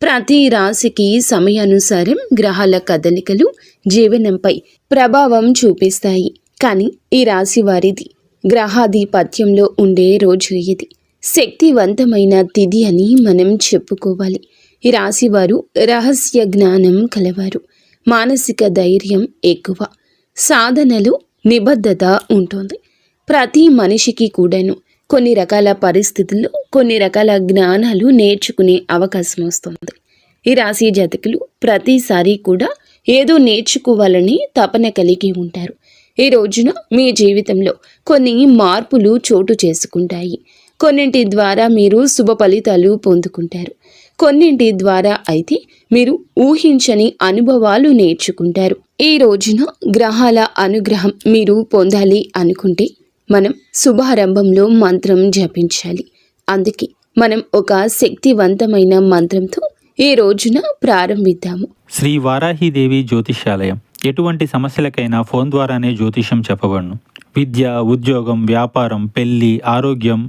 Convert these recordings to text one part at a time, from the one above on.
ప్రతి రాశికి సమయానుసారం గ్రహాల కదలికలు జీవనంపై ప్రభావం చూపిస్తాయి. కానీ ఈ రాశి వారిది గ్రహాధిపత్యంలో ఉండే రోజు ఇది. శక్తివంతమైన తిథి అని మనం చెప్పుకోవాలి. ఈ రాశివారు రహస్య జ్ఞానం కలవారు. మానసిక ధైర్యం ఎక్కువ. సాధనలు నిబద్ధత ఉంటుంది. ప్రతి మనిషికి కూడాను కొన్ని రకాల పరిస్థితుల్లో కొన్ని రకాల జ్ఞానాలు నేర్చుకునే అవకాశం వస్తుంది. ఈ రాశి జాతకులు ప్రతిసారి కూడా ఏదో నేర్చుకోవాలని తపన కలిగి ఉంటారు. ఈ రోజున మీ జీవితంలో కొన్ని మార్పులు చోటు చేసుకుంటాయి. కొన్నింటి ద్వారా మీరు శుభ ఫలితాలు పొందుకుంటారు. కొన్నింటి ద్వారా అయితే మీరు ఊహించని అనుభవాలు నేర్చుకుంటారు. ఈ రోజున గ్రహాల అనుగ్రహం మీరు పొందాలి అనుకుంటే మనం శుభారంభంలో మంత్రం జపించాలి. అందుకే మనం ఒక శక్తివంతమైన మంత్రంతో ఈ రోజున ప్రారంభిద్దాము. శ్రీ వారాహిదేవి జ్యోతిష్యాలయం ఎటువంటి సమస్యలకైనా ఫోన్ ద్వారానే జ్యోతిష్యం చెప్పబడును. విద్య, ఉద్యోగం, వ్యాపారం, పెళ్లి, ఆరోగ్యం,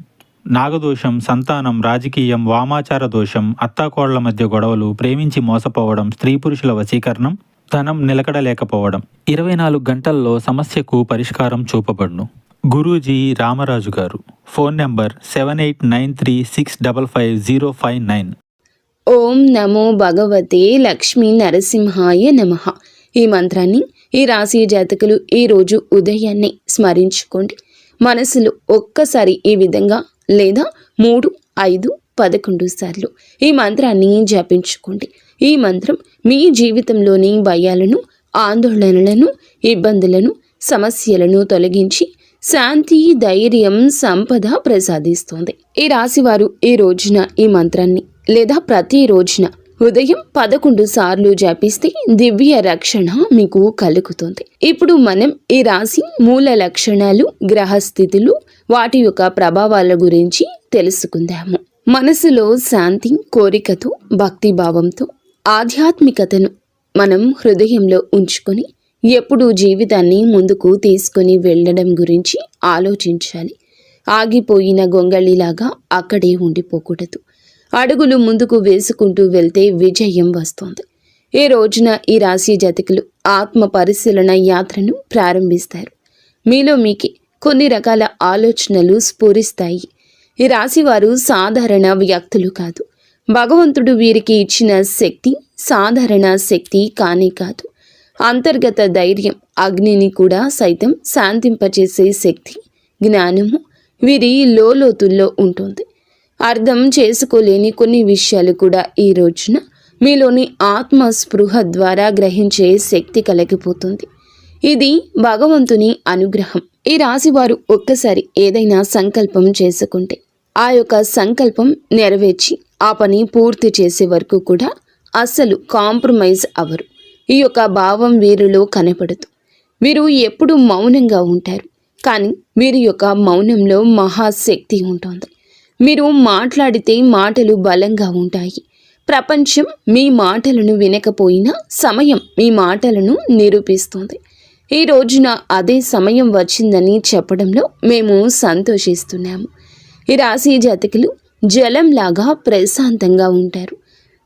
నాగదోషం, సంతానం, రాజకీయం, వామాచార దోషం, అత్తాకోళ్ల మధ్య గొడవలు, ప్రేమించి మోసపోవడం, స్త్రీ పురుషుల వశీకరణం, ధనం నిలకడలేకపోవడం 24 గంటల్లో సమస్యకు పరిష్కారం చూపబడును. గురూజీ రామరాజు గారు. Phone number 7893655059. ఓం నమో భగవతే లక్ష్మీ నరసింహాయ నమః. ఈ మంత్రాన్ని ఈ రాశి జాతకులు ఈరోజు ఉదయాన్నే స్మరించుకోండి. మనసులో ఒక్కసారి ఈ విధంగా లేదా 3, 5, 11 సార్లు ఈ మంత్రాన్ని జపించుకోండి. ఈ మంత్రం మీ జీవితంలోని భయాలను, ఆందోళనలను, ఇబ్బందులను, సమస్యలను తొలగించి శాంతి, ధైర్యం, సంపద ప్రసాదిస్తుంది. ఈ రాశివారు ఈ రోజున ఈ మంత్రాన్ని లేదా ప్రతి రోజున ఉదయం 11 సార్లు జపిస్తే దివ్య రక్షణ మీకు కలుగుతుంది. ఇప్పుడు మనం ఈ రాశి మూల లక్షణాలు, గ్రహస్థితులు, వాటి యొక్క ప్రభావాల గురించి తెలుసుకుందాము. మనసులో శాంతి, కోరికతో, భక్తిభావంతో, ఆధ్యాత్మికతను మనం హృదయంలో ఉంచుకొని ఎప్పుడూ జీవితాన్ని ముందుకు తీసుకొని వెళ్ళడం గురించి ఆలోచించాలి. ఆగిపోయిన గొంగళిలాగా అక్కడే ఉండిపోకూడదు. అడుగులు ముందుకు వేసుకుంటూ వెళ్తే విజయం వస్తుంది. ఈ రోజున ఈ రాశి జాతకులు ఆత్మ పరిశీలన యాత్రను ప్రారంభిస్తారు. మీలో మీకే కొన్ని రకాల ఆలోచనలు స్ఫురిస్తాయి. ఈ రాశివారు సాధారణ వ్యక్తులు కాదు. భగవంతుడు వీరికి ఇచ్చిన శక్తి సాధారణ శక్తి కానే కాదు. అంతర్గత ధైర్యం, అగ్నిని కూడా సైతం శాంతింపచేసే శక్తి, జ్ఞానము వీరి లోతుల్లో ఉంటుంది. అర్థం చేసుకోలేని కొన్ని విషయాలు కూడా ఈ రోజున మీలోని ఆత్మ స్పృహ ద్వారా గ్రహించే శక్తి కలిగిపోతుంది. ఇది భగవంతుని అనుగ్రహం. ఈ రాశివారు ఒక్కసారి ఏదైనా సంకల్పం చేసుకుంటే ఆ యొక్క సంకల్పం నెరవేర్చి ఆ పని పూర్తి చేసే వరకు కూడా అస్సలు కాంప్రమైజ్ అవ్వరు. ఈ యొక్క భావం వీరిలో కనపడదు. వీరు ఎప్పుడు మౌనంగా ఉంటారు. కానీ వీరి యొక్క మౌనంలో మహాశక్తి ఉంటుంది. మీరు మాట్లాడితే మాటలు బలంగా ఉంటాయి. ప్రపంచం మీ మాటలను వినకపోయినా సమయం మీ మాటలను నిరూపిస్తుంది. ఈ రోజున అదే సమయం వచ్చిందని చెప్పడంలో మేము సంతోషిస్తున్నాము. ఈ రాశి జాతకులు జలంలాగా ప్రశాంతంగా ఉంటారు.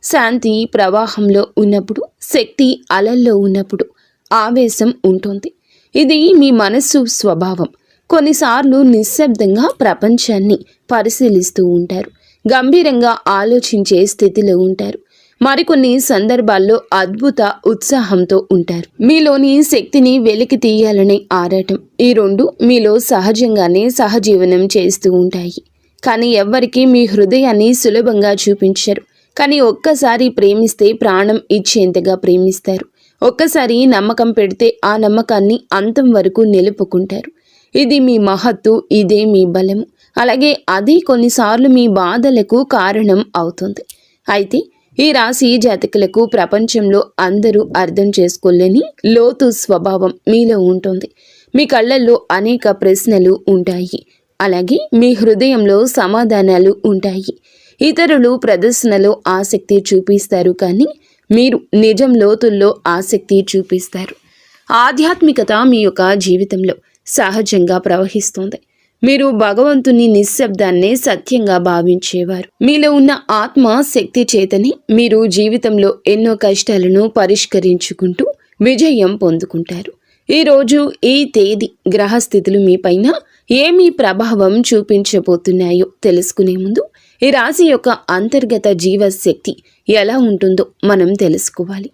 శాంతి ప్రవాహంలో ఉన్నప్పుడు, శక్తి అలల్లో ఉన్నప్పుడు ఆవేశం ఉంటుంది. ఇది మీ మనస్సు స్వభావం. కొన్నిసార్లు నిశ్శబ్దంగా ప్రపంచాన్ని పరిశీలిస్తూ ఉంటారు. గంభీరంగా ఆలోచించే స్థితిలో ఉంటారు. మరికొన్ని సందర్భాల్లో అద్భుత ఉత్సాహంతో ఉంటారు. మీలోని శక్తిని వెలికి తీయాలనే ఆరాటం, ఈ రెండు మీలో సహజంగానే సహజీవనం చేస్తూ ఉంటాయి. కానీ ఎవ్వరికీ మీ హృదయాన్ని సులభంగా చూపించరు. కానీ ఒక్కసారి ప్రేమిస్తే ప్రాణం ఇచ్చేంతగా ప్రేమిస్తారు. ఒక్కసారి నమ్మకం పెడితే ఆ నమ్మకాన్ని అంతం వరకు నిలుపుకుంటారు. ఇది మీ మహత్తు, ఇదే మీ బలము. అలాగే అది కొన్నిసార్లు మీ బాధలకు కారణం అవుతుంది. అయితే ఈ రాశి జాతకులకు ప్రపంచంలో అందరూ అర్థం చేసుకోలేని లోతు స్వభావం మీలో ఉంటుంది. మీ కళ్ళల్లో అనేక ప్రశ్నలు ఉంటాయి. అలాగే మీ హృదయంలో సమాధానాలు ఉంటాయి. ఇతరులు ప్రదర్శనలో ఆసక్తి చూపిస్తారు, కానీ మీరు నిజం లోతుల్లో ఆసక్తి చూపిస్తారు. ఆధ్యాత్మికత మీ యొక్క జీవితంలో సహజంగా ప్రవహిస్తుంది. మీరు భగవంతుని నిశ్శబ్దాన్నే సత్యంగా భావించేవారు. మీలో ఉన్న ఆత్మ శక్తి చేతని మీరు జీవితంలో ఎన్నో కష్టాలను పరిష్కరించుకుంటూ విజయం పొందుకుంటారు. ఈరోజు ఈ తేదీ గ్రహస్థితులు మీపైన ఏమి ప్రభావం చూపించబోతున్నాయో తెలుసుకునే ముందు ఈ రాశి యొక్క అంతర్గత జీవశక్తి ఎలా ఉంటుందో మనం తెలుసుకోవాలి.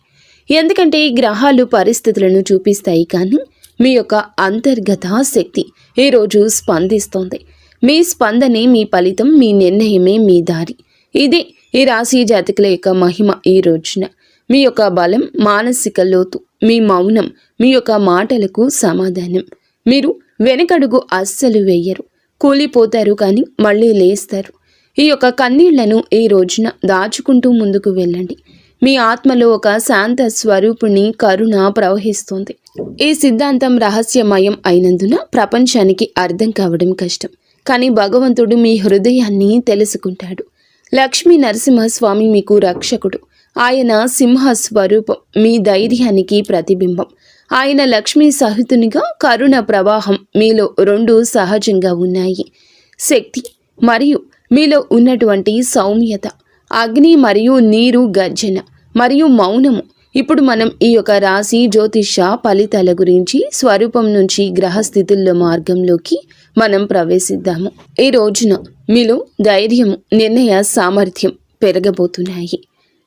ఎందుకంటే ఈ గ్రహాలు పరిస్థితులను చూపిస్తాయి, కానీ మీ యొక్క అంతర్గత శక్తి ఈరోజు స్పందిస్తోంది. మీ స్పందనే మీ ఫలితం, మీ నిర్ణయమే మీ దారి. ఇదే ఈ రాశి జాతకుల యొక్క మహిమ. ఈ రోజున మీ యొక్క బలం, మానసిక లోతు, మీ మౌనం, మీ యొక్క మాటలకు సమాధానం. మీరు వెనకడుగు అస్సలు వేయరు, కూలిపోతారు కానీ మళ్ళీ లేస్తారు. ఈ యొక్క కన్నీళ్లను ఈ రోజున దాచుకుంటూ ముందుకు వెళ్ళండి. మీ ఆత్మలో ఒక శాంత స్వరూపుని కరుణ ప్రవహిస్తుంది. ఈ సిద్ధాంతం రహస్యమయం అయినందున ప్రపంచానికి అర్థం కావడం కష్టం, కానీ భగవంతుడు మీ హృదయాన్ని తెలుసుకుంటాడు. లక్ష్మీ నరసింహస్వామి మీకు రక్షకుడు. ఆయన సింహ స్వరూపం, మీ ధైర్యానికి ప్రతిబింబం. ఆయన లక్ష్మీ సహితునిగా కరుణ ప్రవాహం మీలో రెండు సహజంగా ఉన్నాయి. శక్తి మరియు మీలో ఉన్నటువంటి సౌమ్యత, అగ్ని మరియు నీరు గర్జన మరియు మౌనము. ఇప్పుడు మనం ఈ యొక్క రాశి జ్యోతిష ఫలితాల గురించి స్వరూపం నుంచి గ్రహస్థితుల్లో మార్గంలోకి మనం ప్రవేశిద్దాము. ఈ రోజున మీలో ధైర్యము, నిర్ణయ సామర్థ్యం పెరగబోతున్నాయి.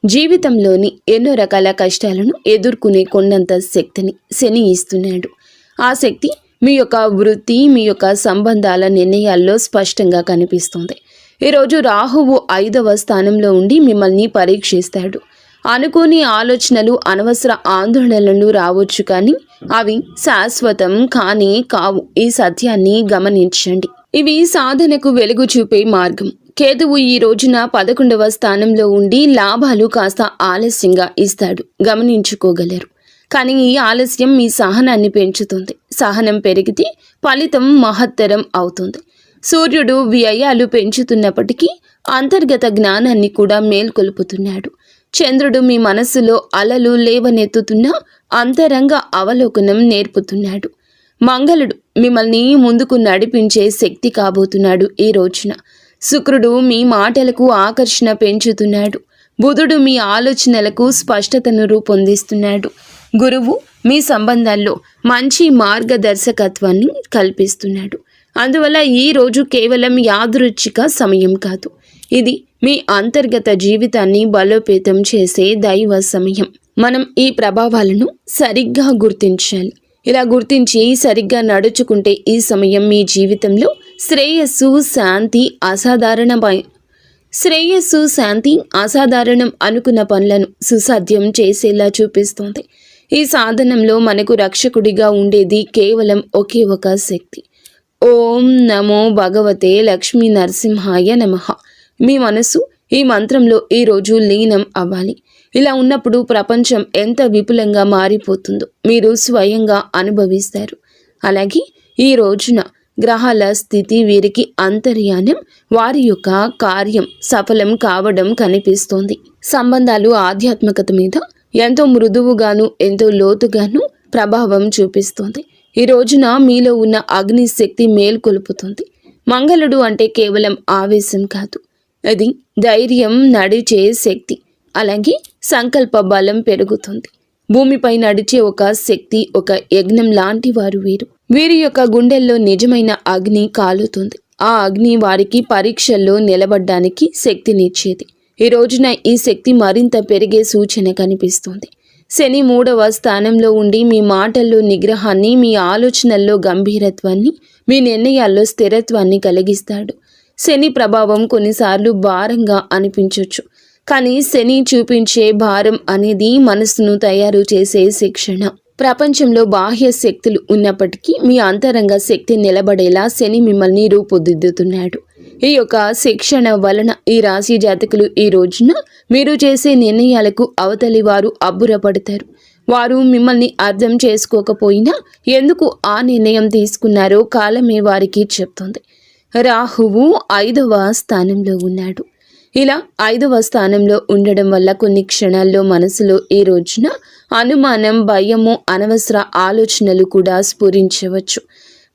జీవితంలోని ఎన్నో రకాల కష్టాలను ఎదుర్కొనే కొండంత శక్తిని శని ఇస్తున్నాడు. ఆ శక్తి మీ యొక్క వృత్తి, మీ యొక్క సంబంధాల నిర్ణయాల్లో స్పష్టంగా కనిపిస్తుంది. ఈరోజు రాహువు 5వ స్థానంలో ఉండి మిమ్మల్ని పరీక్షిస్తాడు. అనుకోని ఆలోచనలు, అనవసర ఆందోళనలు రావచ్చు, కానీ అవి శాశ్వతం కానీ కావు. ఈ సత్యాన్ని గమనించండి. ఇవి సాధనకు వెలుగు చూపే మార్గం. కేతువు ఈ రోజున 11వ స్థానంలో ఉండి లాభాలు కాస్త ఆలస్యంగా ఇస్తాడు, గమనించుకోగలరు. కానీ ఈ ఆలస్యం మీ సహనాన్ని పెంచుతుంది. సహనం పెరిగితే ఫలితం మహత్తరం అవుతుంది. సూర్యుడు వ్యయాలు పెంచుతున్నప్పటికీ అంతర్గత జ్ఞానాన్ని కూడా మేల్కొల్పుతున్నాడు. చంద్రుడు మీ మనస్సులో అలలు లేవనెత్తుతున్న అంతరంగ అవలోకనం నేర్పుతున్నాడు. మంగళుడు మిమ్మల్ని ముందుకు నడిపించే శక్తి కాబోతున్నాడు. ఈ రోజున శుక్రుడు మీ మాటలకు ఆకర్షణ పెంచుతున్నాడు. బుధుడు మీ ఆలోచనలకు స్పష్టతను రూపొందిస్తున్నాడు. గురువు మీ సంబంధాల్లో మంచి మార్గదర్శకత్వాన్ని కల్పిస్తున్నాడు. అందువల్ల ఈ రోజు కేవలం యాదృచ్ఛిక సమయం కాదు, ఇది మీ అంతర్గత జీవితాన్ని బలోపేతం చేసే దైవ సమయం. మనం ఈ ప్రభావాలను సరిగ్గా గుర్తించాలి. ఇలా గుర్తించి సరిగ్గా నడుచుకుంటే ఈ సమయం మీ జీవితంలో శ్రేయస్సు, శాంతి అసాధారణం అనుకున్న పనులను సుసాధ్యం చేసేలా చూపిస్తోంది. ఈ సాధనంలో మనకు రక్షకుడిగా ఉండేది కేవలం ఒకే ఒక శక్తి. ఓం నమో భగవతే లక్ష్మీ నరసింహాయ నమః. మీ మనసు ఈ మంత్రంలో ఈరోజు లీనం అవ్వాలి. ఇలా ఉన్నప్పుడు ప్రపంచం ఎంత విపులంగా మారిపోతుందో మీరు స్వయంగా అనుభవిస్తారు. అలాగే ఈ రోజున గ్రహాల స్థితి వీరికి అంతర్యానం, వారి యొక్క కార్యం సఫలం కావడం కనిపిస్తోంది. సంబంధాలు ఆధ్యాత్మికత మీద ఎంతో మృదువుగాను ఎంతో లోతుగాను ప్రభావం చూపిస్తోంది. ఈ రోజున మీలో ఉన్న అగ్ని శక్తి మేల్కొల్పుతుంది. మంగళుడు అంటే కేవలం ఆవేశం కాదు, అది ధైర్యం, నడిచే శక్తి. అలాగే సంకల్ప బలం పెరుగుతుంది. భూమిపై నడిచే ఒక శక్తి, ఒక యజ్ఞం లాంటి వారు వీరు. వీరి యొక్క గుండెల్లో నిజమైన అగ్ని కాలుతుంది. ఆ అగ్ని వారికి పరీక్షల్లో నిలబడ్డానికి శక్తినిచ్చేది. ఈ రోజున ఈ శక్తి మరింత పెరిగే సూచన కనిపిస్తుంది. శని 3వ స్థానంలో ఉండి మీ మాటల్లో నిగ్రహాన్ని, మీ ఆలోచనల్లో గంభీరత్వాన్ని, మీ నిర్ణయాల్లో స్థిరత్వాన్ని కలిగిస్తాడు. శని ప్రభావం కొన్నిసార్లు భారంగా అనిపించవచ్చు, కానీ శని చూపించే భారం అనేది మనసును తయారు చేసే శిక్షణ. ప్రపంచంలో బాహ్య శక్తులు ఉన్నప్పటికీ మీ అంతరంగ శక్తి నిలబడేలా శని మిమ్మల్ని రూపుదిద్దుతున్నాడు. ఈ యొక్క శిక్షణ వలన ఈ రాశి జాతకులు ఈ రోజున మీరు చేసే నిర్ణయాలకు అవతలి వారు అబ్బురపడతారు. వారు మిమ్మల్ని అర్థం చేసుకోకపోయినా ఎందుకు ఆ నిర్ణయం తీసుకున్నారో కాలమే వారికి చెప్తుంది. రాహువు 5వ స్థానంలో ఉన్నాడు. ఇలా 5వ స్థానంలో ఉండడం వల్ల కొన్ని క్షణాల్లో మనసులో ఈ రోజున అనుమానం, భయము, అనవసర ఆలోచనలు కూడా స్ఫురించవచ్చు.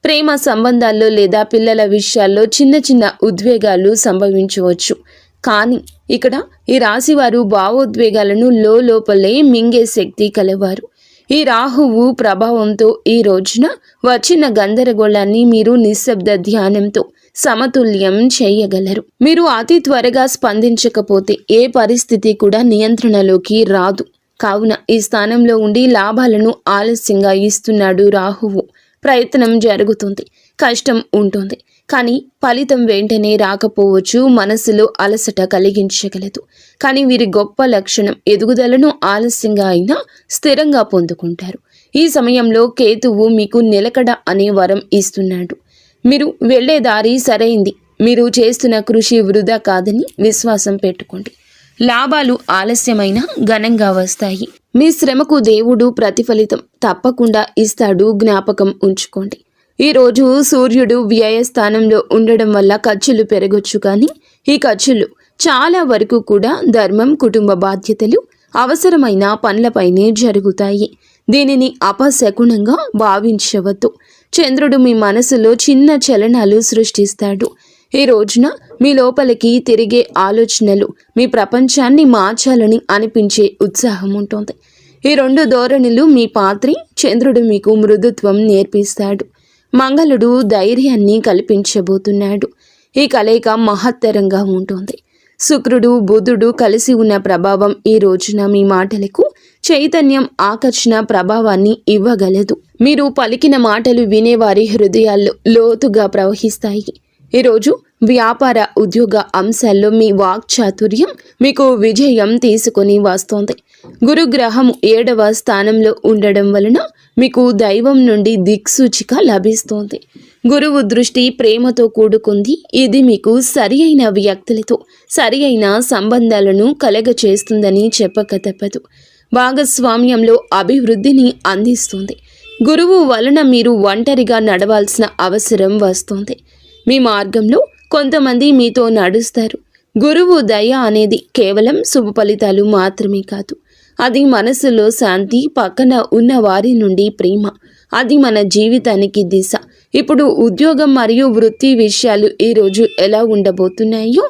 ప్రేమ సంబంధాల్లో లేదా పిల్లల విషయాల్లో చిన్న చిన్న ఉద్వేగాలు సంభవించవచ్చు. కానీ ఇక్కడ ఈ రాశివారు భావోద్వేగాలను లోపలే మింగే శక్తి కలవారు. ఈ రాహువు ప్రభావంతో ఈ రోజున వచ్చిన గందరగోళాన్ని మీరు నిశ్శబ్ద ధ్యానంతో సమతుల్యం చేయగలరు. మీరు అతి త్వరగా స్పందించకపోతే ఏ పరిస్థితి కూడా నియంత్రణలోకి రాదు. కావున ఈ స్థానంలో ఉండి లాభాలను ఆలస్యంగా ఇస్తున్నాడు రాహువు. ప్రయత్నం జరుగుతుంది, కష్టం ఉంటుంది, కానీ ఫలితం వెంటనే రాకపోవచ్చు. మనసులో అలసట కలిగించగలదు. కానీ వీరి గొప్ప లక్షణం ఎదుగుదలను ఆలస్యంగా అయినా స్థిరంగా పొందుకుంటారు. ఈ సమయంలో కేతువు మీకు నిలకడ అనే వరం ఇస్తున్నాడు. మీరు వెళ్లే దారి సరైంది. మీరు చేస్తున్న కృషి వృధా కాదని విశ్వాసం పెట్టుకోండి. లాభాలు ఆలస్యమైన ఘనంగా వస్తాయి. మీ శ్రమకు దేవుడు ప్రతిఫలితం తప్పకుండా ఇస్తాడు. జ్ఞాపకం ఉంచుకోండి. ఈరోజు సూర్యుడు వ్యయ స్థానంలో ఉండడం వల్ల ఖర్చులు పెరగొచ్చు. కానీ ఈ ఖర్చులు చాలా వరకు కూడా ధర్మం, కుటుంబ బాధ్యతలు, అవసరమైన పనులపైనే జరుగుతాయి. దీనిని అపశకునంగా భావించవద్దు. చంద్రుడు మీ మనసులో చిన్న చలనాలు సృష్టిస్తాడు. ఈ రోజున మీ లోపలికి తిరిగే ఆలోచనలు మీ ప్రపంచాన్ని మార్చాలని అనిపించే ఉత్సాహం ఉంటుంది. ఈ రెండు ధోరణులు మీ పాత్రే. చంద్రుడు మీకు మృదుత్వం నేర్పిస్తాడు. మంగళుడు ధైర్యాన్ని కల్పించబోతున్నాడు. ఈ కలయిక మహత్తరంగా ఉంటుంది. శుక్రుడు, బుధుడు కలిసి ఉన్న ప్రభావం ఈ రోజున మీ మాటలకు చైతన్యం, ఆకర్షణ ప్రభావాన్ని ఇవ్వగలదు. మీరు పలికిన మాటలు వినేవారి హృదయాల్లో లోతుగా ప్రవహిస్తాయి. ఈరోజు వ్యాపార, ఉద్యోగ అంశాల్లో మీ వాక్చాతుర్యం మీకు విజయం తీసుకొని వస్తోంది. గురుగ్రహం 7వ స్థానంలో ఉండడం వలన మీకు దైవం నుండి దిక్సూచిక లభిస్తోంది. గురువు దృష్టి ప్రేమతో కూడుకుంది. ఇది మీకు సరి అయిన వ్యక్తులతో సరి అయిన సంబంధాలను కలగచేస్తుందని చెప్పక తప్పదు. భాగస్వామ్యంలో అభివృద్ధిని అందిస్తుంది. గురువు వలన మీరు ఒంటరిగా నడవాల్సిన అవసరం వస్తుంది. మీ మార్గంలో కొంతమంది మీతో నడుస్తారు. గురువు దయ అనేది కేవలం శుభ ఫలితాలు మాత్రమే కాదు. అది మనసులో శాంతి, పక్కన ఉన్న వారి నుండి ప్రేమ. అది మన జీవితానికి దిశ. ఇప్పుడు ఉద్యోగం మరియు వృత్తి విషయాలు ఈరోజు ఎలా ఉండబోతున్నాయో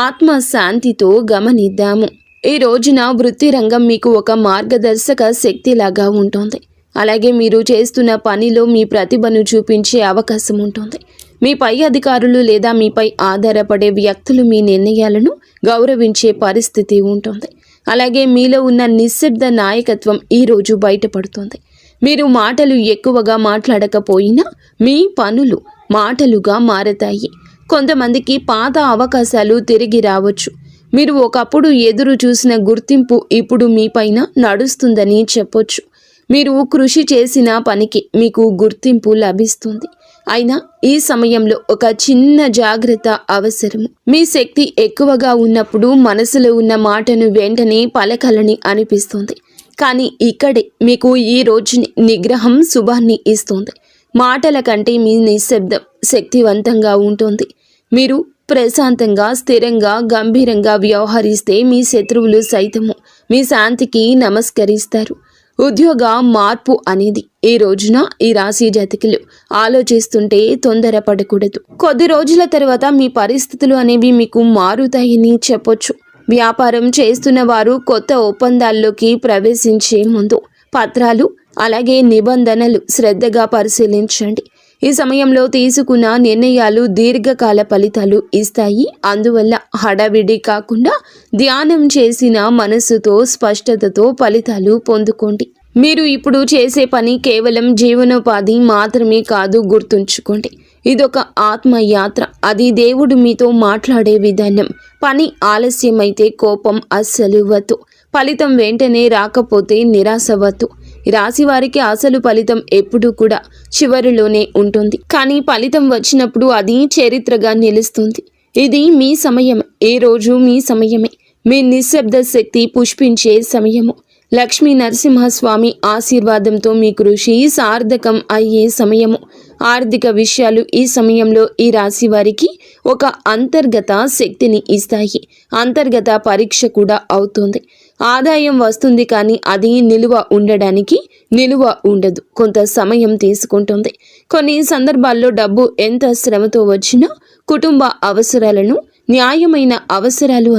ఆత్మ శాంతితో గమనిద్దాము. ఈ రోజున వృత్తి రంగం మీకు ఒక మార్గదర్శక శక్తిలాగా ఉంటుంది. అలాగే మీరు చేస్తున్న పనిలో మీ ప్రతిభను చూపించే అవకాశం ఉంటుంది. మీ పై అధికారులు లేదా మీపై ఆధారపడే వ్యక్తులు మీ నిర్ణయాలను గౌరవించే పరిస్థితి ఉంటుంది. అలాగే మీలో ఉన్న నిశ్శబ్ద నాయకత్వం ఈరోజు బయటపడుతుంది. మీరు మాటలు ఎక్కువగా మాట్లాడకపోయినా మీ పనులు మాటలుగా మారతాయి. కొంతమందికి పాత అవకాశాలు తిరిగి రావచ్చు. మీరు ఒకప్పుడు ఎదురు చూసిన గుర్తింపు ఇప్పుడు మీపైన నడుస్తుందని చెప్పొచ్చు. మీరు కృషి చేసిన పనికి మీకు గుర్తింపు లభిస్తుంది. అయినా ఈ సమయంలో ఒక చిన్న జాగ్రత్త అవసరము. మీ శక్తి ఎక్కువగా ఉన్నప్పుడు మనసులో ఉన్న మాటను వెంటనే పలకాలని అనిపిస్తుంది. కానీ ఇక్కడే మీకు ఈ రోజుని నిగ్రహం శుభాన్ని ఇస్తుంది. మాటల కంటే మీ నిశ్శబ్దం శక్తివంతంగా ఉంటుంది. మీరు ప్రశాంతంగా, స్థిరంగా, గంభీరంగా వ్యవహరిస్తే మీ శత్రువులు సైతము మీ శాంతికి నమస్కరిస్తారు. ఉద్యోగ మార్పు అనేది ఈ రోజున ఈ రాశి జాతకులు ఆలోచిస్తుంటే తొందరపడకూడదు. కొద్ది రోజుల తర్వాత మీ పరిస్థితులు అనేవి మీకు మారుతాయని చెప్పొచ్చు. వ్యాపారం చేస్తున్న వారు కొత్త ఒప్పందాల్లోకి ప్రవేశించే ముందు పత్రాలు అలాగే నిబంధనలు శ్రద్ధగా పరిశీలించండి. ఈ సమయంలో తీసుకున్న నిర్ణయాలు దీర్ఘకాల ఫలితాలు ఇస్తాయి. అందువల్ల హడావిడి కాకుండా ధ్యానం చేసిన మనస్సుతో, స్పష్టతతో ఫలితాలు పొందుకోండి. మీరు ఇప్పుడు చేసే పని కేవలం జీవనోపాధి మాత్రమే కాదు, గుర్తుంచుకోండి. ఇదొక ఆత్మయాత్ర. అది దేవుడు మీతో మాట్లాడే విధానం. పని ఆలస్యమైతే కోపం అస్సలు వద్దు. ఫలితం వెంటనే రాకపోతే నిరాశ వద్దు. ఈ రాశి వారికి అసలు ఫలితం ఎప్పుడూ కూడా చివరిలోనే ఉంటుంది. కానీ ఫలితం వచ్చినప్పుడు అది చరిత్రగా నిలుస్తుంది. ఇది మీ సమయం. ఏ రోజు మీ సమయమే. మీ నిశ్శబ్ద శక్తి పుష్పించే సమయము. లక్ష్మీ నరసింహస్వామి ఆశీర్వాదంతో మీ కృషి సార్థకం అయ్యే సమయము. ఆర్థిక విషయాలు ఈ సమయంలో ఈ రాశి వారికి ఒక అంతర్గత శక్తిని ఇస్తాయి. అంతర్గత పరీక్ష కూడా అవుతుంది. ఆదాయం వస్తుంది, కానీ అది నిలువ ఉండడానికి నిలువ ఉండదు, కొంత సమయం తీసుకుంటుంది. కొన్ని సందర్భాల్లో డబ్బు ఎంత శ్రమతో వచ్చినా కుటుంబ అవసరాలను న్యాయమైన అవసరాలు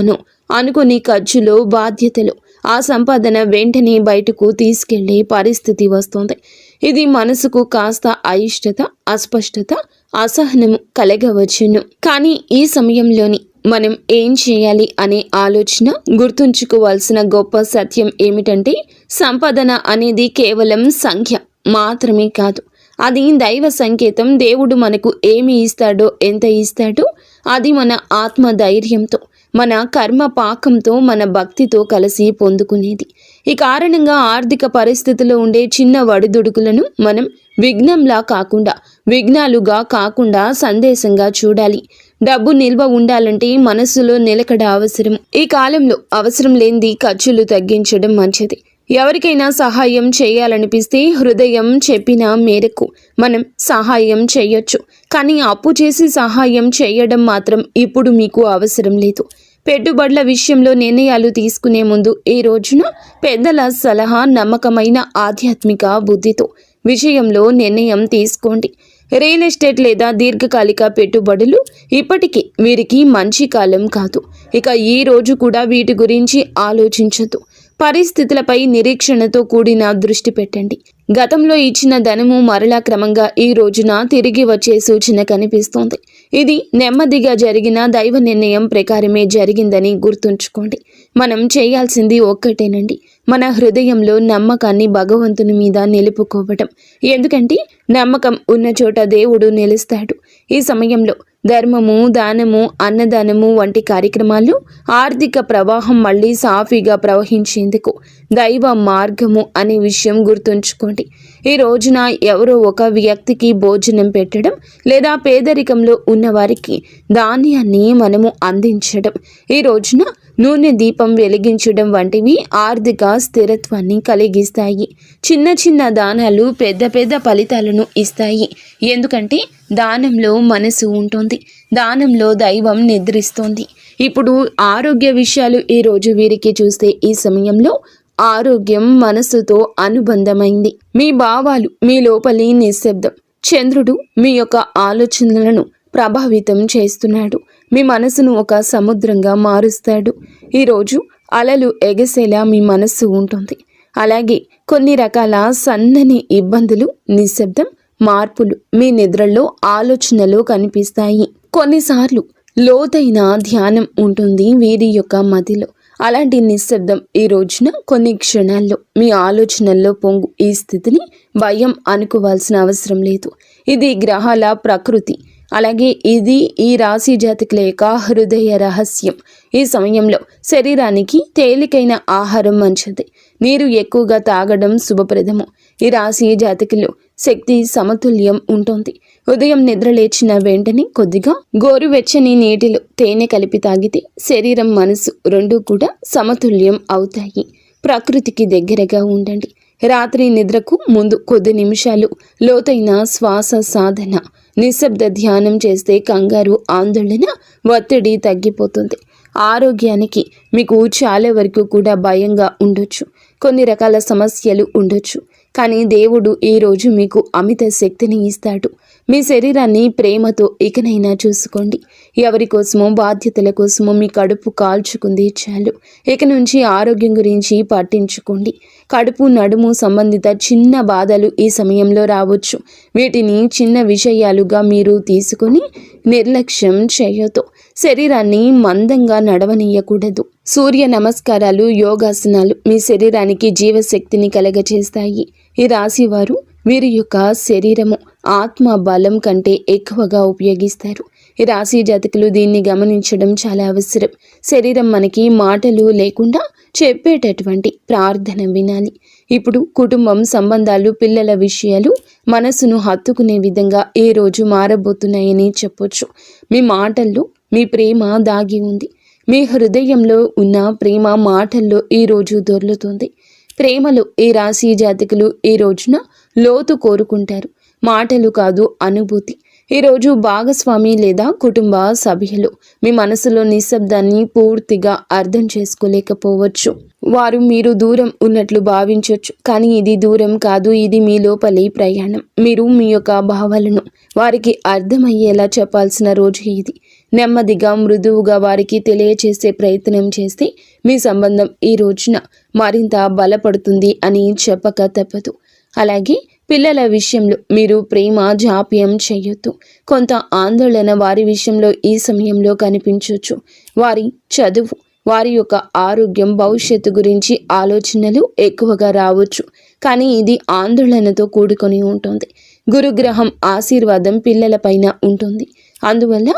అనుకుని ఖర్చులు, బాధ్యతలు, ఆ సంపాదన వెంటనే బయటకు తీసుకెళ్లే పరిస్థితి వస్తుంది. ఇది మనసుకు కాస్త అయిష్టత, అస్పష్టత, అసహనము కలగవచ్చును. కానీ ఈ సమయంలోని మనం ఏం చేయాలి అనే ఆలోచన గుర్తుంచుకోవాల్సిన గొప్ప సత్యం ఏమిటంటే, సంపాదన అనేది కేవలం సంఖ్య మాత్రమే కాదు. అది దైవ సంకేతం. దేవుడు మనకు ఏమి ఇస్తాడో, ఎంత ఇస్తాడో అది మన ఆత్మ ధైర్యంతో, మన కర్మ పాకంతో, మన భక్తితో కలిసి పొందుకునేది. ఈ కారణంగా ఆర్థిక పరిస్థితిలో ఉండే చిన్న వడిదుడుకులను మనం విఘ్నాలుగా కాకుండా సందేశంగా చూడాలి. డబ్బు నిల్వ ఉండాలంటే మనసులో నిలకడ అవసరం. ఈ కాలంలో అవసరం లేనిది ఖర్చులు తగ్గించడం మంచిది. ఎవరికైనా సహాయం చేయాలనిపిస్తే హృదయం చెప్పిన మేరకు మనం సహాయం చేయొచ్చు. కానీ అప్పు చేసి సహాయం చేయడం మాత్రం ఇప్పుడు మీకు అవసరం లేదు. పెట్టుబడుల విషయంలో నిర్ణయాలు తీసుకునే ముందు ఈ రోజున పెద్దల సలహా, నమ్మకమైన ఆధ్యాత్మిక బుద్ధితో విషయంలో నిర్ణయం తీసుకోండి. రియల్ ఎస్టేట్ లేదా దీర్ఘకాలిక పెట్టుబడులు ఇప్పటికీ వీరికి మంచి కాలం కాదు. ఇక ఈ రోజు కూడా వీటి గురించి ఆలోచించదు. పరిస్థితులపై నిరీక్షణతో కూడిన దృష్టి పెట్టండి. గతంలో ఇచ్చిన ధనము మరలా క్రమంగా ఈ రోజున తిరిగి వచ్చే సూచన కనిపిస్తోంది. ఇది నెమ్మదిగా జరిగిన దైవ నిర్ణయం ప్రకారమే జరిగిందని గుర్తుంచుకోండి. మనం చేయాల్సింది ఒక్కటేనండి, మన హృదయంలో నమ్మకాన్ని భగవంతుని మీద నిలుపుకోవటం. ఎందుకంటే నమ్మకం ఉన్న చోట దేవుడు నిలుస్తాడు. ఈ సమయంలో ధర్మము, దానము, అన్నదానము వంటి కార్యక్రమాలు ఆర్థిక ప్రవాహం మళ్ళీ సాఫీగా ప్రవహించేందుకు దైవ మార్గము అనే విషయం గుర్తుంచుకోండి. ఈ రోజున ఎవరో ఒక వ్యక్తికి భోజనం పెట్టడం లేదా పేదరికంలో ఉన్నవారికి ధాన్యాన్ని మనము అందించడం, ఈ రోజున నూనె దీపం వెలిగించడం వంటివి ఆర్థిక స్థిరత్వాన్ని కలిగిస్తాయి. చిన్న చిన్న దానాలు పెద్ద పెద్ద ఫలితాలను ఇస్తాయి. ఎందుకంటే దానంలో మనసు ఉంటుంది, దానంలో దైవం నిద్రిస్తోంది. ఇప్పుడు ఆరోగ్య విషయాలు ఈ రోజు వీరికి చూస్తే ఈ సమయంలో ఆరోగ్యం మనసుతో అనుబంధమైంది. మీ భావాలు, మీ లోపలి నిశ్శబ్దం. చంద్రుడు మీ యొక్క ఆలోచనలను ప్రభావితం చేస్తున్నాడు. మీ మనసును ఒక సముద్రంగా మారుస్తాడు. ఈరోజు అలలు ఎగసేలా మీ మనస్సు ఉంటుంది. అలాగే కొన్ని రకాల సన్నని ఇబ్బందులు, నిశ్శబ్దం, మార్పులు మీ నిద్రలో, ఆలోచనలో కనిపిస్తాయి. కొన్నిసార్లు లోతైన ధ్యానం ఉంటుంది వీరి యొక్క మదిలో. అలాంటి నిశ్శబ్దం ఈ రోజున కొన్ని క్షణాల్లో మీ ఆలోచనల్లో పొంగు ఈ స్థితిని భయం అనుకోవాల్సిన అవసరం లేదు. ఇది గ్రహాల ప్రకృతి. అలాగే ఇది ఈ రాశి జాతకుల యొక్క హృదయ రహస్యం. ఈ సమయంలో శరీరానికి తేలికైన ఆహారం మంచిది. నీరు ఎక్కువగా తాగడం శుభప్రదము. ఈ రాశి జాతకులు శక్తి సమతుల్యం ఉంటుంది. ఉదయం నిద్ర లేచిన వెంటనే కొద్దిగా గోరువెచ్చని నీటిలో తేనె కలిపి తాగితే శరీరం, మనసు రెండూ కూడా సమతుల్యం అవుతాయి. ప్రకృతికి దగ్గరగా ఉండండి. రాత్రి నిద్రకు ముందు కొద్ది నిమిషాలు లోతైన శ్వాస సాధన, నిశ్శబ్ద ధ్యానం చేస్తే కంగారు, ఆందోళన, ఒత్తిడి తగ్గిపోతుంది. ఆరోగ్యానికి మీకు చాలా వరకు కూడా భయంగా ఉండొచ్చు, కొన్ని రకాల సమస్యలు ఉండొచ్చు. కానీ దేవుడు ఈరోజు మీకు అమిత శక్తిని ఇస్తాడు. మీ శరీరాన్ని ప్రేమతో ఇకనైనా చూసుకోండి. ఎవరి కోసమో, బాధ్యతల కోసమో మీ కడుపు కాల్చుకుంది చాలు. ఇక నుంచి ఆరోగ్యం గురించి పట్టించుకోండి. కడుపు, నడుము సంబంధిత చిన్న బాధలు ఈ సమయంలో రావచ్చు. వీటిని చిన్న విషయాలుగా మీరు తీసుకొని నిర్లక్ష్యం చేయొద్దు. శరీరాన్ని మందంగా నడవనీయకూడదు. సూర్య నమస్కారాలు, యోగాసనాలు మీ శరీరానికి జీవశక్తిని కలగచేస్తాయి. ఈ రాశి వారు వీరి యొక్క శరీరము ఆత్మ బలం కంటే ఎక్కువగా ఉపయోగిస్తారు. ఈ రాశి జాతకులు దీన్ని గమనించడం చాలా అవసరం. శరీరం మనకి మాటలు లేకుండా చెప్పేటటువంటి ప్రార్థన వినాలి. ఇప్పుడు కుటుంబం, సంబంధాలు, పిల్లల విషయాలు మనసును హత్తుకునే విధంగా ఏ రోజు మారబోతున్నాయని చెప్పొచ్చు. మీ మాటల్లో మీ ప్రేమ దాగి ఉంది. మీ హృదయంలో ఉన్న ప్రేమ మాటల్లో ఈరోజు దొర్లుతుంది. ప్రేమలో ఈ రాశి జాతకులు ఈ రోజున లోతు కోరుకుంటారు. మాటలు కాదు, అనుభూతి. ఈరోజు భాగస్వామి లేదా కుటుంబ సభ్యులు మీ మనసులో నిశ్శబ్దాన్ని పూర్తిగా అర్థం చేసుకోలేకపోవచ్చు. వారు మీరు దూరం ఉన్నట్లు భావించవచ్చు, కానీ ఇది దూరం కాదు, ఇది మీ లోపలి ప్రయాణం. మీరు మీ యొక్క భావాలను వారికి అర్థమయ్యేలా చెప్పాల్సిన రోజు ఇది. నెమ్మదిగా మృదువుగా వారికి తెలియచేసే ప్రయత్నం చేస్తే మీ సంబంధం ఈ రోజున మరింత బలపడుతుంది అని చెప్పక తప్పదు. అలాగే పిల్లల విషయంలో మీరు ప్రేమ జాప్యం చేయొద్దు. కొంత ఆందోళన వారి విషయంలో ఈ సమయంలో కనిపించవచ్చు. వారి చదువు, వారి యొక్క ఆరోగ్యం, భవిష్యత్తు గురించి ఆలోచనలు ఎక్కువగా రావచ్చు, కానీ ఇది ఆందోళనతో కూడుకొని ఉంటుంది. గురుగ్రహం ఆశీర్వాదం పిల్లలపైన ఉంటుంది. అందువల్ల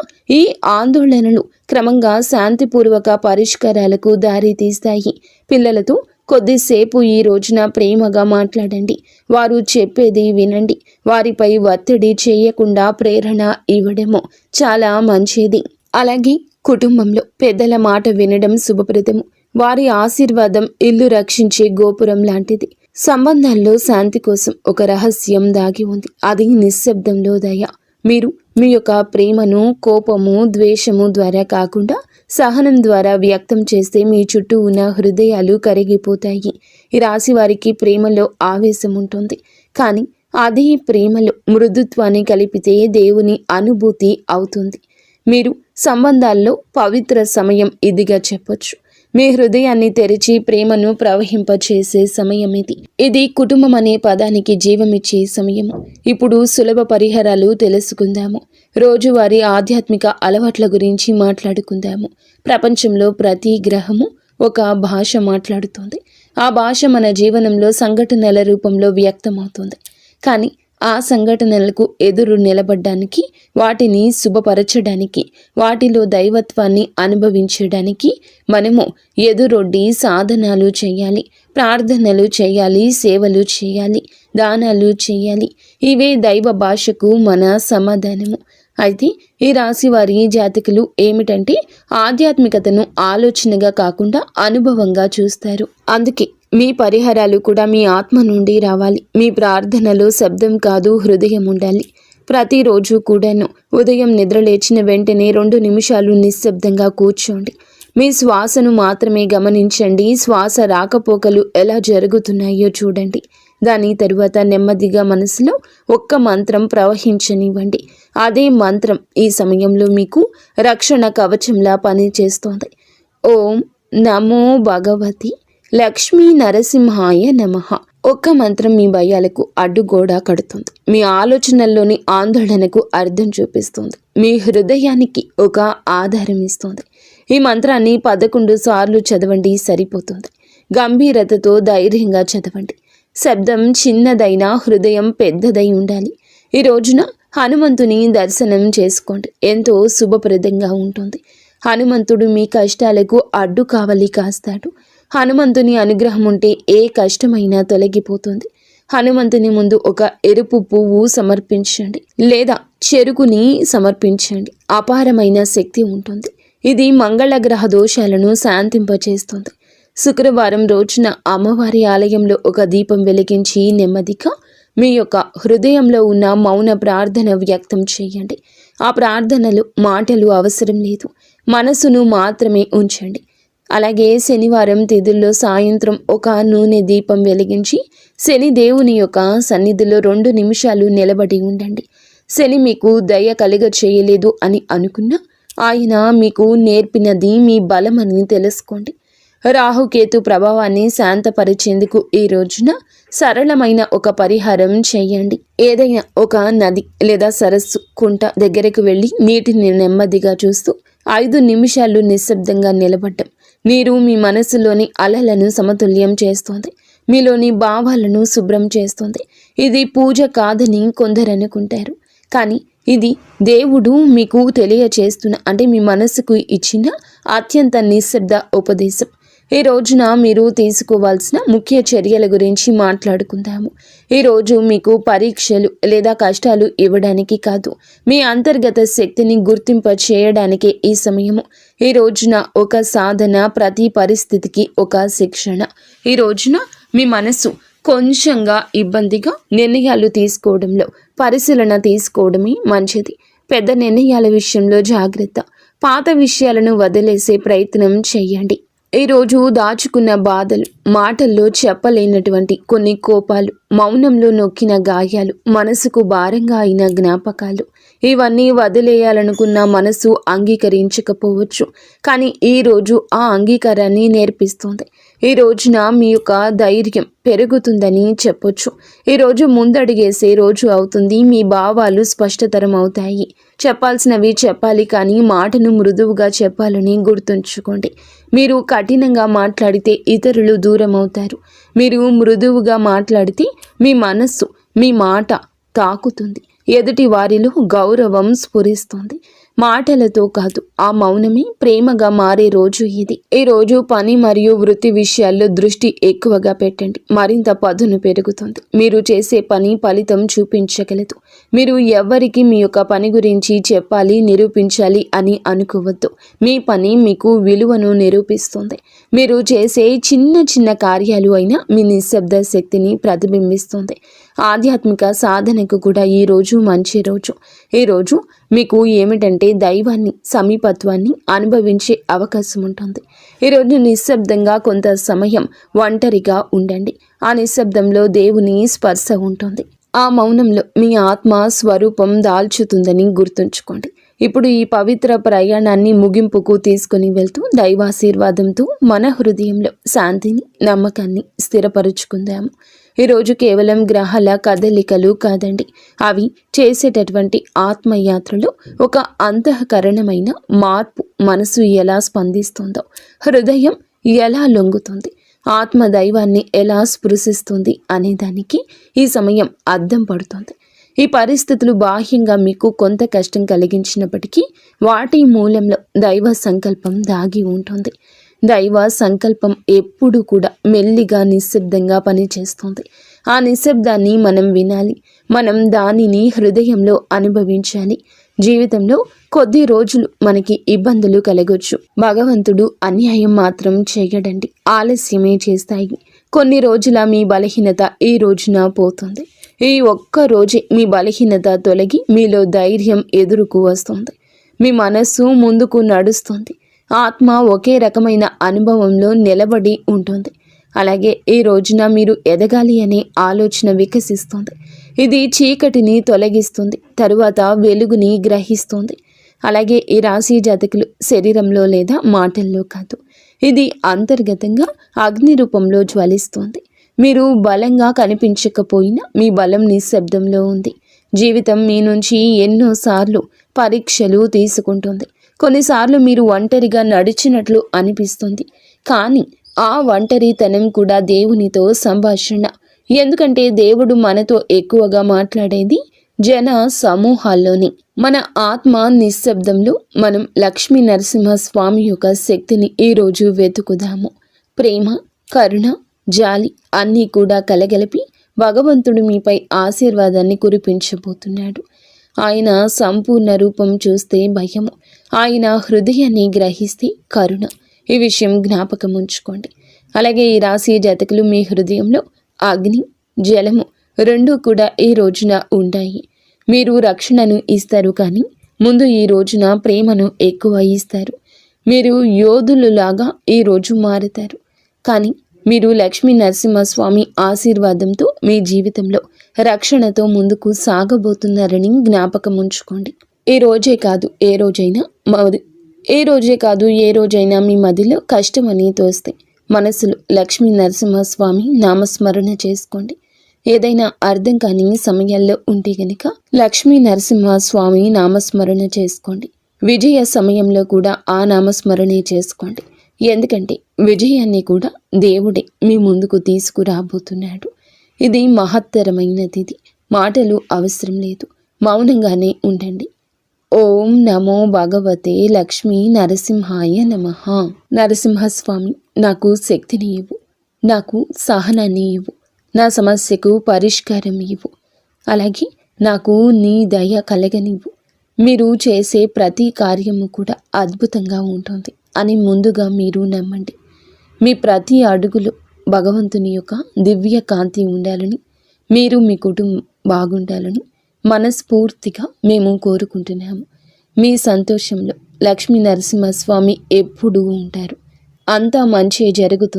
ఈ ఆందోళనలు క్రమంగా శాంతిపూర్వక పరిష్కారాలకు దారి తీస్తాయి. పిల్లలతో కొద్దిసేపు ఈ రోజున ప్రేమగా మాట్లాడండి. వారు చెప్పేది వినండి. వారిపై ఒత్తిడి చేయకుండా ప్రేరణ ఇవ్వడము చాలా మంచిది. అలాగే కుటుంబంలో పెద్దల మాట వినడం శుభప్రదము. వారి ఆశీర్వాదం ఇల్లు రక్షించే గోపురం లాంటిది. సంబంధాల్లో శాంతి కోసం ఒక రహస్యం దాగి ఉంది. అది నిశ్శబ్దంలో దయ. మీరు మీ యొక్క ప్రేమను కోపము, ద్వేషము ద్వారా కాకుండా సహనం ద్వారా వ్యక్తం చేస్తే మీ చుట్టూ ఉన్న హృదయాలు కరిగిపోతాయి. ఈ రాశి వారికి ప్రేమలో ఆవేశం ఉంటుంది, కానీ అదే ప్రేమలో మృదుత్వాన్ని కలిపితే దేవుని అనుభూతి అవుతుంది. మీరు సంబంధాల్లో పవిత్ర సమయం ఇదిగా చెప్పొచ్చు. మీ హృదయాన్ని తెరిచి ప్రేమను ప్రవహింపచేసే సమయం ఇది. ఇది కుటుంబం అనే పదానికి జీవమిచ్చే సమయము. ఇప్పుడు సులభ పరిహారాలు తెలుసుకుందాము. రోజువారీ ఆధ్యాత్మిక అలవాట్ల గురించి మాట్లాడుకుందాము. ప్రపంచంలో ప్రతి గ్రహము ఒక భాష మాట్లాడుతుంది. ఆ భాష మన జీవనంలో సంఘటనల రూపంలో వ్యక్తమవుతుంది. కానీ ఆ సంఘటనలకు ఎదురు నిలబడ్డానికి, వాటిని శుభపరచడానికి, వాటిలో దైవత్వాన్ని అనుభవించడానికి మనము ఎదురొడ్డి సాధనాలు చేయాలి, ప్రార్థనలు చేయాలి, సేవలు చేయాలి, దానాలు చేయాలి. ఇవే దైవ భాషకు మన సమాధానము. అయితే ఈ రాశి వారి జాతకులు ఏమిటంటే ఆధ్యాత్మికతను ఆలోచనగా కాకుండా అనుభవంగా చూస్తారు. అందుకే మీ పరిహారాలు కూడా మీ ఆత్మ నుండి రావాలి. మీ ప్రార్థనలో శబ్దం కాదు, హృదయం ఉండాలి. ప్రతిరోజు కూడాను ఉదయం నిద్రలేచిన వెంటనే 2 నిమిషాలు నిశ్శబ్దంగా కూర్చోండి. మీ శ్వాసను మాత్రమే గమనించండి. శ్వాస రాకపోకలు ఎలా జరుగుతున్నాయో చూడండి. దాని తరువాత నెమ్మదిగా మనసులో ఒక్క మంత్రం ప్రవహించనివ్వండి. అదే మంత్రం ఈ సమయంలో మీకు రక్షణ కవచంలా పనిచేస్తోంది. ఓం నమో భగవతి లక్ష్మీ నరసింహాయ నమః. ఒక్క మంత్రం మీ భయాలకు అడ్డుగోడ కడుతుంది. మీ ఆలోచనల్లోని ఆందోళనకు అర్థం చూపిస్తుంది. మీ హృదయానికి ఒక ఆధారం ఇస్తుంది. ఈ మంత్రాన్ని 11 సార్లు చదవండి, సరిపోతుంది. గంభీరతతో ధైర్యంగా చదవండి. శబ్దం చిన్నదైనా హృదయం పెద్దదై ఉండాలి. ఈ రోజున హనుమంతుని దర్శనం చేసుకోండి. ఎంతో శుభప్రదంగా ఉంటుంది. హనుమంతుడు మీ కష్టాలకు అడ్డు కావలి కాస్తాడు. హనుమంతుని అనుగ్రహం ఉంటే ఏ కష్టమైనా తొలగిపోతుంది. హనుమంతుని ముందు ఒక ఎరుపు పువ్వు సమర్పించండి, లేదా చెరుకుని సమర్పించండి. అపారమైన శక్తి ఉంటుంది. ఇది మంగళ గ్రహ దోషాలను శాంతింపచేస్తుంది. శుక్రవారం రోజున అమ్మవారి ఆలయంలో ఒక దీపం వెలిగించి నెమ్మదిగా మీ యొక్క హృదయంలో ఉన్న మౌన ప్రార్థన వ్యక్తం చేయండి. ఆ ప్రార్థనలు మాటలు అవసరం లేదు, మనసును మాత్రమే ఉంచండి. అలాగే శనివారం తిథుల్లో సాయంత్రం ఒక నూనె దీపం వెలిగించి శని దేవుని యొక్క సన్నిధిలో 2 నిమిషాలు నిలబడి ఉండండి. శని మీకు దయ కలుగ చేయలేదు అని అనుకున్నా ఆయన మీకు నేర్పినది మీ బలమని తెలుసుకోండి. రాహుకేతు ప్రభావాన్ని శాంతపరిచేందుకు ఈ రోజున సరళమైన ఒక పరిహారం చేయండి. ఏదైనా ఒక నది లేదా సరస్సు, కుంట దగ్గరకు వెళ్ళి నీటిని నెమ్మదిగా చూస్తూ 5 నిమిషాలు నిశ్శబ్దంగా నిలబడ్డం నీరు మీ మనసులోని అలలను సమతుల్యం చేస్తుంది. మీలోని భావాలను శుభ్రం చేస్తుంది. ఇది పూజ కాదని కొందరు అనుకుంటారు, కానీ ఇది దేవుడు మీకు తెలియచేస్తున్న, అంటే మీ మనసుకు ఇచ్చిన అత్యంత నిశ్శబ్ద ఉపదేశం. ఈ రోజున మీరు తీసుకోవాల్సిన ముఖ్య చర్యల గురించి మాట్లాడుకుందాము. ఈరోజు మీకు పరీక్షలు లేదా కష్టాలు ఇవ్వడానికి కాదు, మీ అంతర్గత శక్తిని గుర్తింప చేయడానికే ఈ సమయము. ఈ రోజున ఒక సాధన, ప్రతి పరిస్థితికి ఒక శిక్షణ. ఈ రోజున మీ మనసు కొంచెంగా ఇబ్బందిగా నిర్ణయాలు తీసుకోవడంలో పరిశీలన తీసుకోవడమే మంచిది. పెద్ద నిర్ణయాల విషయంలో జాగ్రత్త. పాత విషయాలను వదిలేసే ప్రయత్నం చేయండి. ఈరోజు దాచుకున్న బాధలు, మాటల్లో చెప్పలేనటువంటి కొన్ని కోపాలు, మౌనంలో నొక్కిన గాయాలు, మనసుకు భారంగా అయిన జ్ఞాపకాలు, ఇవన్నీ వదిలేయాలనుకున్న మనసు అంగీకరించకపోవచ్చు. కానీ ఈరోజు ఆ అంగీకారాన్ని నేర్పిస్తుంది. ఈ రోజున మీ యొక్క ధైర్యం పెరుగుతుందని చెప్పొచ్చు. ఈరోజు ముందడుగేసే రోజు అవుతుంది. మీ భావాలు స్పష్టతరం అవుతాయి. చెప్పాల్సినవి చెప్పాలి, కానీ మాటను మృదువుగా చెప్పాలని గుర్తుంచుకోండి. మీరు కఠినంగా మాట్లాడితే ఇతరులు దూరం అవుతారు. మీరు మృదువుగా మాట్లాడితే మీ మనస్సు, మీ మాట తాకుతుంది. ఎదుటి వారిలో గౌరవం స్ఫురిస్తుంది. మాటలతో కాదు, ఆ మౌనమే ప్రేమగా మారే రోజు ఇది. ఈ రోజు పని మరియు వృత్తి విషయాల్లో దృష్టి ఎక్కువగా పెట్టండి. మరింత పదును పెరుగుతుంది. మీరు చేసే పని ఫలితం చూపించగలదు. మీరు ఎవరికి మీ యొక్క పని గురించి చెప్పాలి, నిరూపించాలి అని అనుకోవద్దు. మీ పని మీకు విలువను నిరూపిస్తుంది. మీరు చేసే చిన్న చిన్న కార్యాలు అయినా మీ నిశ్శబ్ద శక్తిని ప్రతిబింబిస్తుంది. ఆధ్యాత్మిక సాధనకు కూడా ఈ రోజు మంచి రోజు. ఈరోజు మీకు ఏమిటంటే దైవాన్ని, సమీపత్వాన్ని అనుభవించే అవకాశం ఉంటుంది. ఈరోజు నిశ్శబ్దంగా కొంత సమయం ఒంటరిగా ఉండండి. ఆ నిశ్శబ్దంలో దేవుని స్పర్శ ఉంటుంది. ఆ మౌనంలో మీ ఆత్మ స్వరూపం దాల్చుతుందని గుర్తుంచుకోండి. ఇప్పుడు ఈ పవిత్ర ప్రయాణాన్ని ముగింపుకు తీసుకుని వెళ్తూ దైవాశీర్వాదంతో మన హృదయంలో శాంతిని, నమ్మకాన్ని స్థిరపరుచుకుందాము. ఈరోజు కేవలం గ్రహాల కదలికలు కాదండి, అవి చేసేటటువంటి ఆత్మయాత్రలో ఒక అంతఃకరణమైన మార్పు. మనసు ఎలా స్పందిస్తుందో, హృదయం ఎలా లొంగుతుంది, ఆత్మ దైవాన్ని ఎలా స్పృశిస్తుంది అనే దానికి ఈ సమయం అద్దం పడుతుంది. ఈ పరిస్థితులు బాహ్యంగా మీకు కొంత కష్టం కలిగించినప్పటికీ వాటి మూలంలో దైవ సంకల్పం దాగి ఉంటుంది. దైవ సంకల్పం ఎప్పుడు కూడా మెల్లిగా, నిశ్శబ్దంగా పనిచేస్తుంది. ఆ నిశ్శబ్దాన్ని మనం వినాలి. మనం దానిని హృదయంలో అనుభవించాలి. జీవితంలో కొద్ది రోజులు మనకి ఇబ్బందులు కలగొచ్చు. భగవంతుడు అన్యాయం మాత్రం చేయడండి, ఆలస్యమే చేస్తాయి. కొన్ని రోజుల మీ బలహీనత ఈ రోజున పోతుంది. ఈ ఒక్క రోజే మీ బలహీనత తొలగి మీలో ధైర్యం ఎదురుకు వస్తుంది. మీ మనస్సు ముందుకు నడుస్తుంది. ఆత్మ ఒకే రకమైన అనుభవంలో నిలబడి ఉంటుంది. అలాగే ఈ రోజున మీరు ఎదగాలి అనే ఆలోచన వికసిస్తుంది. ఇది చీకటిని తొలగిస్తుంది, తరువాత వెలుగుని గ్రహిస్తుంది. అలాగే ఈ రాశి జాతకులు శరీరంలో లేదా మాటల్లో కాదు, ఇది అంతర్గతంగా అగ్ని రూపంలో జ్వలిస్తుంది. మీరు బలంగా కనిపించకపోయినా మీ బలం నిశ్శబ్దంలో ఉంది. జీవితం మీ నుంచి ఎన్నోసార్లు పరీక్షలు తీసుకుంటుంది. కొన్నిసార్లు మీరు ఒంటరిగా నడిచినట్లు అనిపిస్తుంది, కానీ ఆ ఒంటరితనం కూడా దేవునితో సంభాషణ. ఎందుకంటే దేవుడు మనతో ఎక్కువగా మాట్లాడేది జన సమూహాల్లోని. మన ఆత్మ నిశ్శబ్దంలో మనం లక్ష్మీ నరసింహస్వామి యొక్క శక్తిని ఈరోజు వెతుకుదాము. ప్రేమ, కరుణ, జాలి అన్నీ కూడా కలగలిపి భగవంతుడు మీపై ఆశీర్వాదాన్ని కురిపించబోతున్నాడు. ఆయన సంపూర్ణ రూపం చూస్తే భయము, ఆయన హృదయాన్ని గ్రహిస్తే కరుణ. ఈ విషయం జ్ఞాపకం ఉంచుకోండి. అలాగే ఈ రాశి జాతకులు మీ హృదయంలో అగ్ని, జలము రెండూ కూడా ఈ రోజున ఉంటాయి. మీరు రక్షణను ఇస్తారు, కానీ ముందు ఈ రోజున ప్రేమను ఎక్కువ ఇస్తారు. మీరు యోధులులాగా ఈ రోజు మారుతారు, కానీ మీరు లక్ష్మీ నరసింహస్వామి ఆశీర్వాదంతో మీ జీవితంలో రక్షణతో ముందుకు సాగబోతున్నారని జ్ఞాపకం ఉంచుకోండి. ఏ రోజే కాదు ఏ రోజైనా మీ మదిలో కష్టం అని తోస్తే మనసులో లక్ష్మీ నరసింహస్వామి నామస్మరణ చేసుకోండి. ఏదైనా అర్థం కాని సమయాల్లో ఉంటే గనుక లక్ష్మీ నరసింహస్వామి నామస్మరణ చేసుకోండి. విజయ సమయంలో కూడా ఆ నామస్మరణే చేసుకోండి. ఎందుకంటే విజయాన్ని కూడా దేవుడే మీ ముందుకు తీసుకురాబోతున్నాడు. ఇది మహత్తరమైనది. మాటలు అవసరం లేదు, మౌనంగానే ఉండండి. ఓం నమో భగవతే లక్ష్మీ నరసింహాయ నమః. నరసింహస్వామి, నాకు శక్తిని ఇవ్వు, నాకు సహనాన్ని ఇవ్వు, నా సమస్యకు పరిష్కారం ఇవ్వు, అలాగే నాకు నీ దయ కలగనివ్వు. మీరు చేసే ప్రతి కార్యము కూడా అద్భుతంగా ఉంటుంది అని ముందుగా మీరు నమ్మండి. మీ ప్రతి అడుగులో భగవంతుని యొక్క దివ్య కాంతి ఉండాలని, మీరు మీ కుటుంబం బాగుండాలని, మనస్ఫూర్తిగా మేము కోరుకుంటున్నాము. మీ సంతోషంలో లక్ష్మీ నరసింహస్వామి ఎప్పుడూ ఉంటారు. అంతా మంచి జరుగుతుంది.